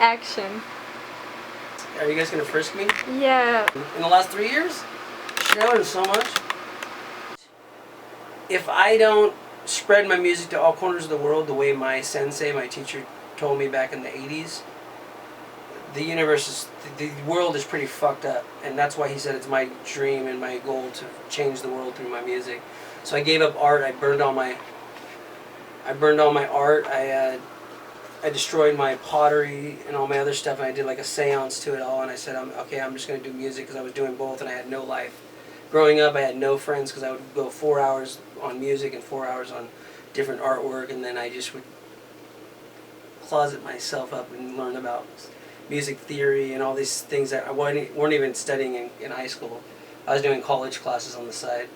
Action. Are you guys gonna frisk me? Yeah. In the last 3 years? Shit, I learned so much. If I don't spread my music to all corners of the world the way my sensei, my teacher, told me back in the 80s, the universe is, the world is pretty fucked up. And that's why he said it's my dream and my goal to change the world through my music. So I gave up art. I burned all my art. I destroyed my pottery and all my other stuff, and I did like a seance to it all, and I said, I'm just going to do music, because I was doing both and I had no life. Growing up, I had no friends because I would go 4 hours on music and 4 hours on different artwork, and then I just would closet myself up and learn about music theory and all these things that I weren't even studying in high school. I was doing college classes on the side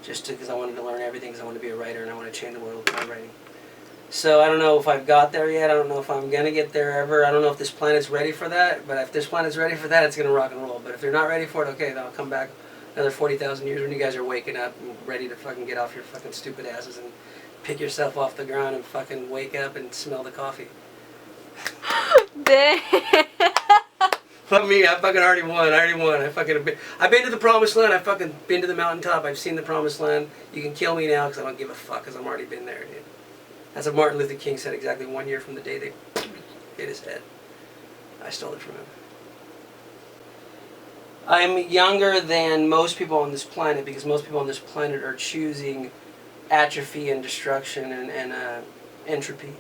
just because I wanted to learn everything, because I wanted to be a writer and I want to change the world with my writing. So I don't know if I've got there yet. I don't know if I'm going to get there ever. I don't know if this planet's ready for that. But if this planet's ready for that, it's going to rock and roll. But if they're not ready for it, okay, then I'll come back another 40,000 years when you guys are waking up and ready to fucking get off your fucking stupid asses and pick yourself off the ground and fucking wake up and smell the coffee. Damn. Fuck me, I fucking already won. I've been to the promised land. I've fucking been to the mountaintop. I've seen the promised land. You can kill me now because I don't give a fuck, because I've already been there, dude. That's what Martin Luther King said exactly 1 year from the day they hit his head. I stole it from him. I'm younger than most people on this planet, because most people on this planet are choosing atrophy and destruction and entropy.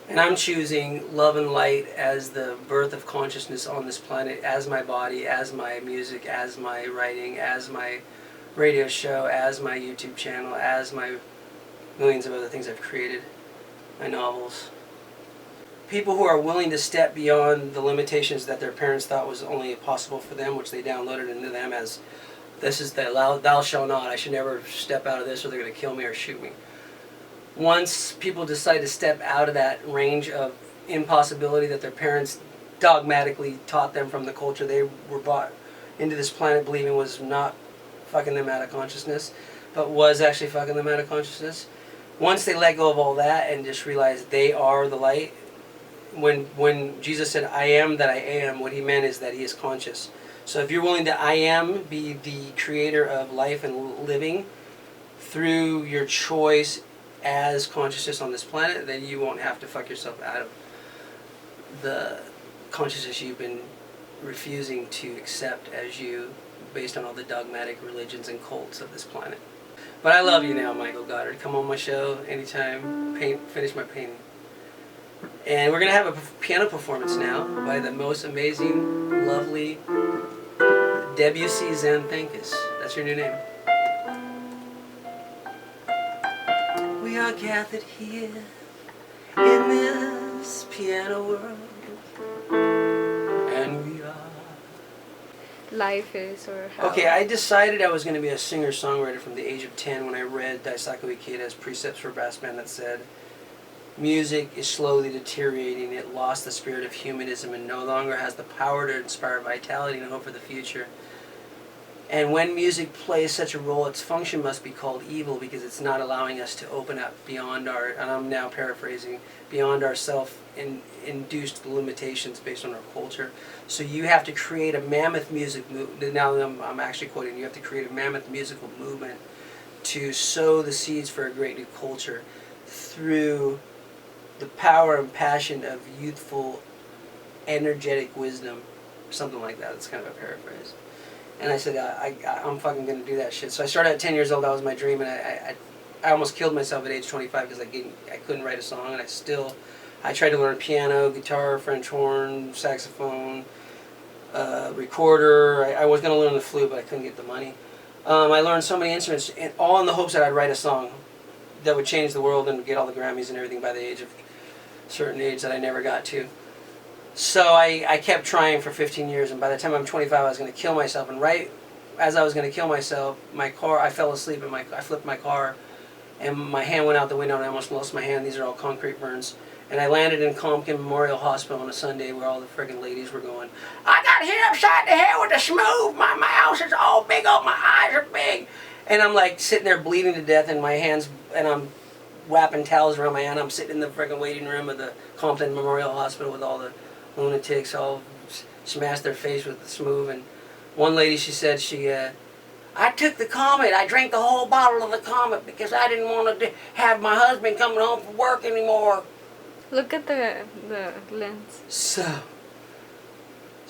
And I'm choosing love and light as the birth of consciousness on this planet, as my body, as my music, as my writing, as my radio show, as my YouTube channel, as my millions of other things I've created, my novels. People who are willing to step beyond the limitations that their parents thought was only possible for them, which they downloaded into them as, this is the thou shalt not, I should never step out of this or they're going to kill me or shoot me. Once people decide to step out of that range of impossibility that their parents dogmatically taught them from the culture they were brought into this planet believing was not fucking them out of consciousness, but was actually fucking them out of consciousness. Once they let go of all that and just realize they are the light, when Jesus said, I am that I am, what he meant is that he is conscious. So if you're willing to I am, be the creator of life and living through your choice as consciousness on this planet, then you won't have to fuck yourself out of the consciousness you've been refusing to accept as you, based on all the dogmatic religions and cults of this planet. But I love you now, Michael Goddard. Come on my show anytime, finish my painting. And we're going to have a piano performance now by the most amazing, lovely Debussy Xanthancus. That's your new name. We are gathered here in this piano world, and we are... Life is, or how? Okay, I decided I was going to be a singer-songwriter from the age of 10 when I read Daisaku Ikeda's Precepts for Brass Band that said, music is slowly deteriorating. It lost the spirit of humanism and no longer has the power to inspire vitality and hope for the future. And when music plays such a role, its function must be called evil, because it's not allowing us to open up beyond our, and I'm now paraphrasing, beyond our self-induced limitations based on our culture. So you have to create a mammoth music movement. Now I'm actually quoting, you have to create a mammoth musical movement to sow the seeds for a great new culture through the power and passion of youthful, energetic wisdom, something like that. It's kind of a paraphrase. And I said, I'm fucking going to do that shit. So I started at 10 years old. That was my dream. And I almost killed myself at age 25 because I couldn't write a song. And I tried to learn piano, guitar, French horn, saxophone, recorder. I was going to learn the flute, but I couldn't get the money. I learned so many instruments, all in the hopes that I'd write a song that would change the world and get all the Grammys and everything by the age of a certain age that I never got to. So I kept trying for 15 years, and by the time I'm 25, I was going to kill myself. And right as I was going to kill myself, I fell asleep, and I flipped my car, and my hand went out the window, and I almost lost my hand. These are all concrete burns. And I landed in Compton Memorial Hospital on a Sunday where all the friggin' ladies were going, I got hit upside the head with a smooth, my mouth is all big up, my eyes are big. And I'm like sitting there bleeding to death, and my hands, and I'm wrapping towels around my hand. I'm sitting in the friggin' waiting room of the Compton Memorial Hospital with all the lunatics all smash their face with the smooth. And one lady, she said I took the Comet. I drank the whole bottle of the Comet because I didn't want to have my husband coming home from work anymore. Look at the lens.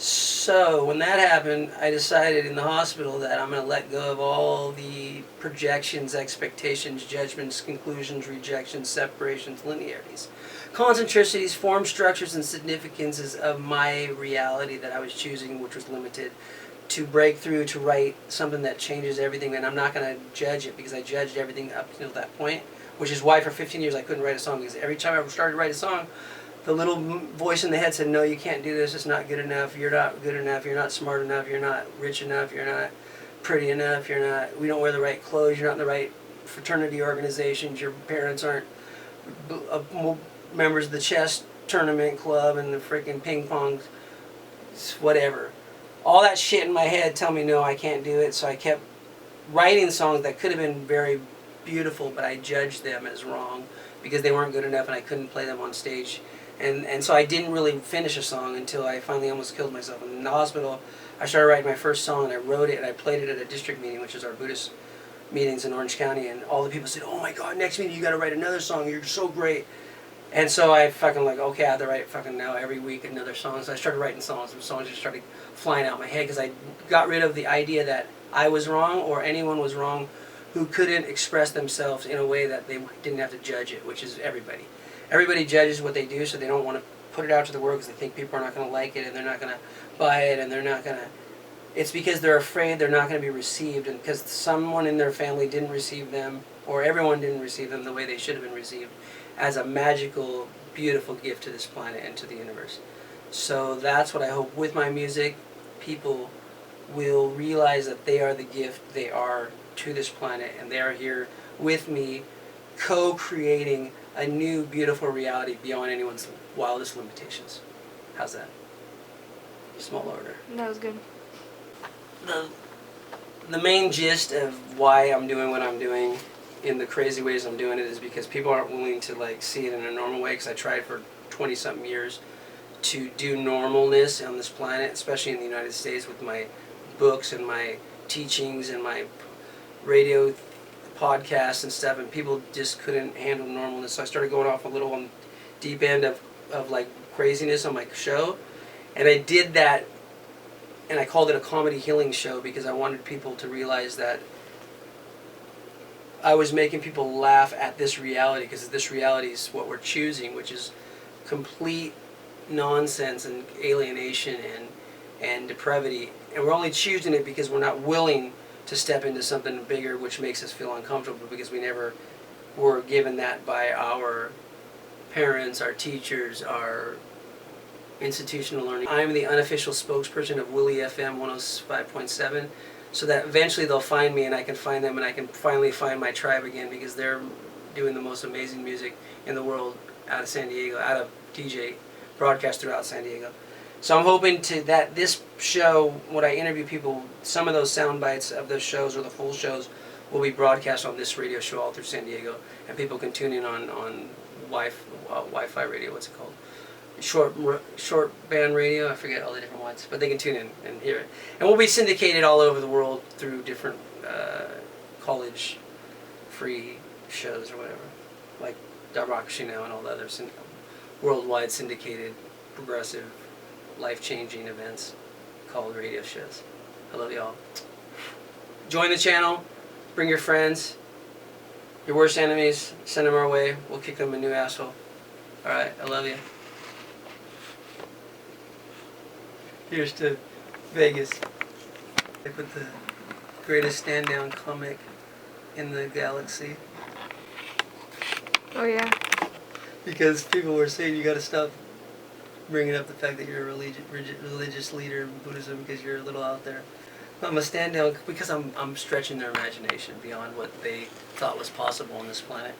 So when that happened, I decided in the hospital that I'm going to let go of all the projections, expectations, judgments, conclusions, rejections, separations, linearities, concentricities, form structures, and significances of my reality that I was choosing, which was limited, to break through, to write something that changes everything. And I'm not going to judge it because I judged everything up until that point, which is why for 15 years I couldn't write a song, because every time I started to write a song, the little voice in the head said, no, you can't do this, it's not good enough, you're not good enough, you're not smart enough, you're not rich enough, you're not pretty enough, we don't wear the right clothes, you're not in the right fraternity organizations, your parents aren't members of the chess tournament club and the freaking ping pong, whatever. All that shit in my head tell me, no, I can't do it, so I kept writing songs that could have been very beautiful, but I judged them as wrong because they weren't good enough and I couldn't play them on stage. And so I didn't really finish a song until I finally almost killed myself. And in the hospital, I started writing my first song, and I wrote it, and I played it at a district meeting, which is our Buddhist meetings in Orange County, and all the people said, oh my God, next meeting you got to write another song, you're so great. And so I fucking okay, I have to write fucking now every week another song. So I started writing songs, and songs just started flying out of my head because I got rid of the idea that I was wrong or anyone was wrong who couldn't express themselves in a way that they didn't have to judge it, which is everybody. Everybody judges what they do, so they don't want to put it out to the world because they think people are not going to like it and they're not going to buy it and they're not going to... It's because they're afraid they're not going to be received, and because someone in their family didn't receive them, or everyone didn't receive them the way they should have been received, as a magical, beautiful gift to this planet and to the universe. So that's what I hope with my music. People will realize that they are the gift they are to this planet, and they are here with me, co-creating a new, beautiful reality beyond anyone's wildest limitations. How's that? Small order. That was good. The main gist of why I'm doing what I'm doing in the crazy ways I'm doing it is because people aren't willing to see it in a normal way, because I tried for 20-something years to do normalness on this planet, especially in the United States, with my books and my teachings and my radio podcasts and stuff, and people just couldn't handle normalness. So I started going off a little on deep end of craziness on my show, and I did that, and I called it a comedy healing show because I wanted people to realize that I was making people laugh at this reality, because this reality is what we're choosing, which is complete nonsense and alienation and depravity, and we're only choosing it because we're not willing to step into something bigger, which makes us feel uncomfortable because we never were given that by our parents, our teachers, our institutional learning. I'm the unofficial spokesperson of Willie FM 105.7, so that eventually they'll find me and I can find them and I can finally find my tribe again, because they're doing the most amazing music in the world out of San Diego, out of DJ, broadcast throughout San Diego. So I'm hoping that this show, when I interview people, some of those sound bites of those shows or the full shows will be broadcast on this radio show all through San Diego, and people can tune in on Wi-Fi radio, what's it called? Short band radio, I forget all the different ones, but they can tune in and hear it. And we'll be syndicated all over the world through different college free shows or whatever, like Democracy Now! And all the other worldwide syndicated progressive life-changing events called radio shows. I love y'all. Join the channel, bring your friends, your worst enemies, send them our way, we'll kick them a new asshole. Alright, I love you. Here's to Vegas. I put the greatest stand-down comic in the galaxy. Oh yeah. Because people were saying you gotta stop bringing up the fact that you're a religious leader in Buddhism because you're a little out there. I'm a stand-down because I'm stretching their imagination beyond what they thought was possible on this planet.